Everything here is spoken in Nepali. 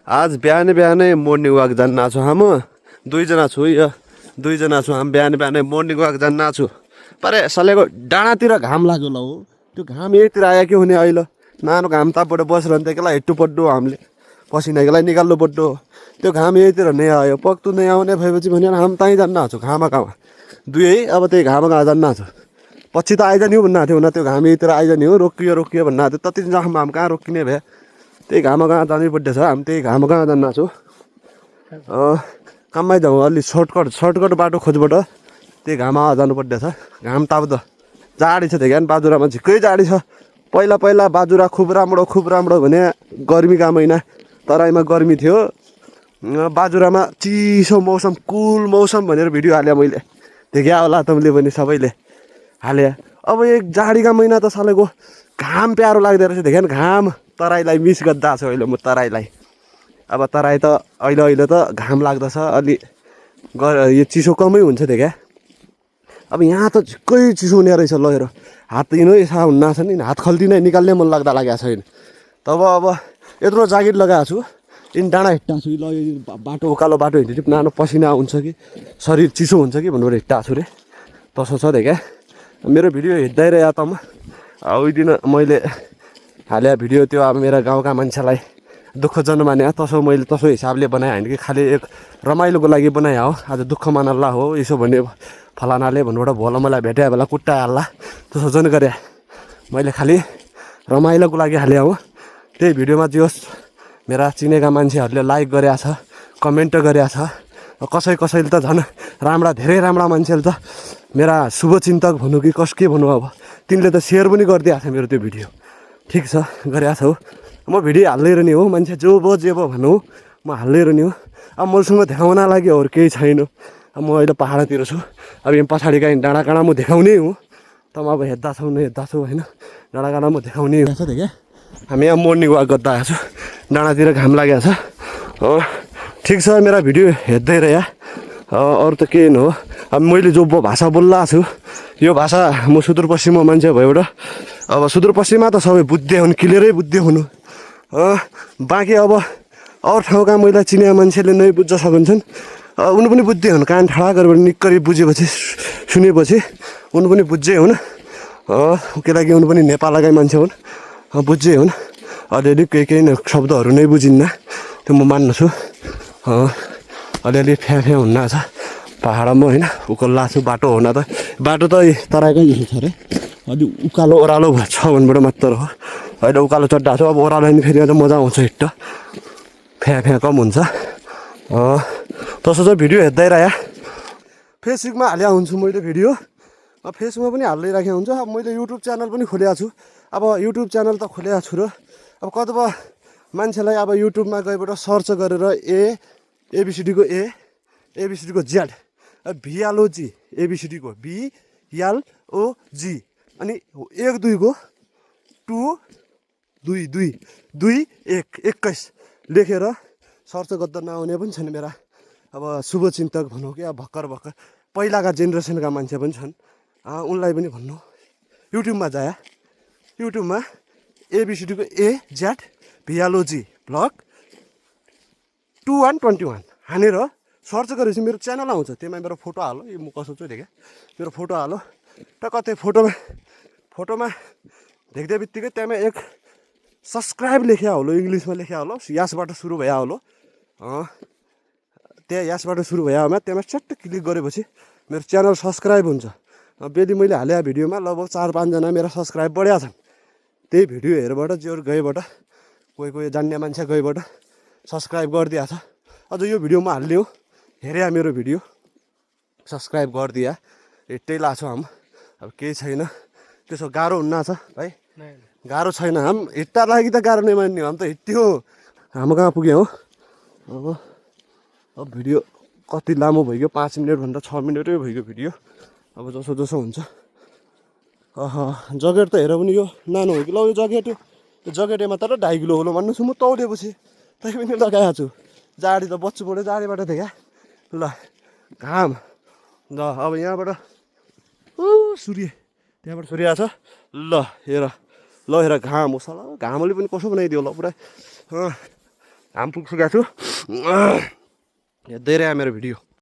आज बिहानै बिहानै मर्निङ वाक जान्न छु हम दुईजना छु यो दुईजना छु हामी बिहानै बिहानै मर्निङ वाक जान्न छु परे सलेको डाँडातिर घाम लाग्यो ल हो त्यो घाम यहीँतिर आयो के हुने अहिले नानो घाम तापबाट बसेर अन्त एकलाई हेट्टु पड्डो हामीले पसिना एकलाई निकाल्नु पड्डो त्यो घाम यहीँतिर नै आयो पक्तु नै आउने भएपछि भने हामी त्यहीँ जान्न छु घामा कहाँ दुई है अब त्यही घामा कहाँ जान्न छु पछि त आइजाने हो भन्नु थियो न त्यो घाम यहीँतिर आइजाने हो रोकियो भन्नु थियो तति जखम हामी कहाँ रोकिने भए त्यही घामा कहाँ जानै पर्दैछ हामी त्यही घामा कहाँ जान्न छु काममै जाउँ अलि सर्टकट बाटो खोजबाट त्यही घामा जानु पर्दैछ घाम त अब त जाडी छ त्यही कारण बाजुरामा झिक्कै जाडी छ पहिला बाजुरा खुब राम्रो भने गर्मीका महिना तराईमा गर्मी थियो बाजुरामा चिसो मौसम कुल मौसम भनेर भिडियो हालेँ मैले देख्या होला तपाईँले पनि सबैले हाले अब एक जाडीका महिना त सालेको घाम प्यारो लाग्दो रहेछ देख्या घाम तराईलाई मिस गर्दा छ अहिले म तराईलाई अब तराई त अहिले त घाम लाग्दछ अलि यो चिसो कमै हुन्छ देख्या अब यहाँ त झिक्कै चिसो हुने रहेछ ल हेर हात यिनै यसा हुन्न छ नि हात खल्ती नै निकाल्ने मन लाग्दा लागेको छैन तब अब यत्रो ज्याकेट लगाएको छु इन डाँडा हिँड्टा छु ल यो बाटो उकालो बाटो हिँड्यो नानो पसिना हुन्छ कि शरीर चिसो हुन्छ कि भनेर हिँड्टा छु रे तसो छ देख्या मेरो भिडियो हेर्दै रह्यो त म उही दिन मैले हाले भिडियो त्यो अब मेरो गाउँका मान्छेलाई दुःख जन्माने तसो मैले तसो हिसाबले बनाएँ होइन कि खालि एक रमाइलोको लागि बनाएँ हो आज दुःख मानल्ला हो यसो भन्ने फलानाले भन्नुबाट भोला मलाई भेट्या बेला कुट्टाइहाल्ला त्यसो चाहिँ गरेँ मैले खालि रमाइलोको लागि हालेँ हो त्यही भिडियोमा जे होस् मेरा चिनेका मान्छेहरूले लाइक गरेछ कमेन्ट गरेछ कसैले त झन् धेरै राम्रा मान्छेले त मेरा शुभचिन्तक भनौँ कि के भनौँ अब तिनले त सेयर पनि गरिदिएको छ मेरो त्यो भिडियो ठिक छ गरेको छ हो म भिडियो हाल्दै रहने हो मान्छे जे भो भनौँ म हाल्दै रहने हो अब मसँग देखाउन लागि अरू केही छैन अब म अहिले पाहाडतिर छु अब यहाँ पछाडि काहीँ डाँडा म देखाउने हो त म अब हेर्दा छौ होइन डाँडा म देखाउने छ क्या हामी यहाँ मर्निङ वाक गर्दा आएको छु डाँडातिर घाम लागेको छ हो ठिक छ मेरा भिडियो हेर्दै रह्या अरू त केही न हो अब मैले जो भाषा बोल्ला छु यो भाषा म सुदूरपश्चिममा मान्छे भएबाट अब सुदूरपश्चिममा त सबै बुझ्दै हुनु क्लियरै बुझ्दै हुनु बाँकी अब अरू ठाउँका मैले चिने मान्छेले नै बुझ्न सकिन्छन् उनी पनि बुझ्दै हुन् कान ठाडा गरेर निक्करी बुझेपछि सुनेपछि उनी पनि बुझ्दै हुन् किनकि उनी पनि नेपालकै मान्छे हुन् बुझ्दै हुन् अलिअलि केही शब्दहरू नै बुझिन्न त्यो म मान्छु अलिअलि फ्या हुन्न छ पाहाडमा होइन उकालो छु बाटो हुन त तराईकै यही छ अरे अलि उकालो ओह्रालो छ भनेबाट मात्र हो अहिले उकालो चड्डा छु अब ओह्रालो नि फेरि अझ मजा आउँछ हिँड्ट फ्या कम हुन्छ तसो चाहिँ भिडियो हेर्दै रह्या फेसबुकमा हालेको हुन्छु मैले भिडियो फेसबुकमा पनि हाल्दै राखेको हुन्छ अब मैले युट्युब च्यानल पनि खोलेको छु अब युट्युब च्यानल त खोलेको छु र अब कतिपय मान्छेलाई अब युट्युबमा गएबाट सर्च गरेर एबिसिडीको एबिसिडीको ज्याड भिएलओजी एबिसिडीको भिएलओजी अनि 1 2 को 2 2 2 21 लेखेर सर्च गर्दा नआउने पनि छन् मेरा अब शुभचिन्तक भनौँ कि अब भर्खर पहिलाका जेनेरेसनका मान्छे पनि छन् उनलाई पनि भन्नु युट्युबमा जाया युट्युबमा एबिसिडीको एज्याड भिएलओजी भ्लग 2121 हानेर सर्च गरेपछि मेरो च्यानल आउँछ त्यसमा मेरो फोटो हालो यो म कसो छु देख्या मेरो फोटो हालो र कतै फोटोमा देख्दै बित्तिकै त्यहाँमा एक सब्सक्राइब लेख्या होलो इङ्ग्लिसमा लेख्या होलो यसबाट सुरु भया होलो त्यहाँ यसबाट सुरु भएमा त्यहाँमा चट्ट क्लिक गरेपछि मेरो च्यानल सब्सक्राइब हुन्छ बेली मैले हालेको भिडियोमा लगभग 4-5 जना मेरो सब्सक्राइब बढ्या छन् त्यही भिडियो हेरेबाट जो गएबाट कोही जान्ने मान्छे गएबाट सब्सक्राइब गरिदिएको छ अझ यो भिडियोमा हाल्ने हो हेरे मेरो भिडियो सब्सक्राइब गरिदिया हिँड्दै लाग्छ हाम अब केही छैन त्यसो गाह्रो हुन्न छ भाइ गाह्रो छैन हाम हिँड्दा लागि त गाह्रो नै मान्ने हाम त हिँड्थ्यो हाम्रो कहाँ पुग्यो हो अब भिडियो कति लामो भइगयो 5 मिनटभन्दा 6 मिनटै भइगयो भिडियो अब जसो हुन्छ जकेट त हेर पनि यो नानो हो कि ल यो जकेटमा तर 2.5 किलो होला भन्नु छु म तौलेपछि तै पनि लगाएको छु जाडी त बच्छु पऱ्यो जाडीबाट देख्या ल घाम ल अब यहाँबाट सूर्य त्यहाँबाट सूर्य छ ल हेर घाम उसँग घामले पनि कसो बनाइदियो ल पुरा घाम पुग्छु गएको छु हेर्दै रह मेरो भिडियो।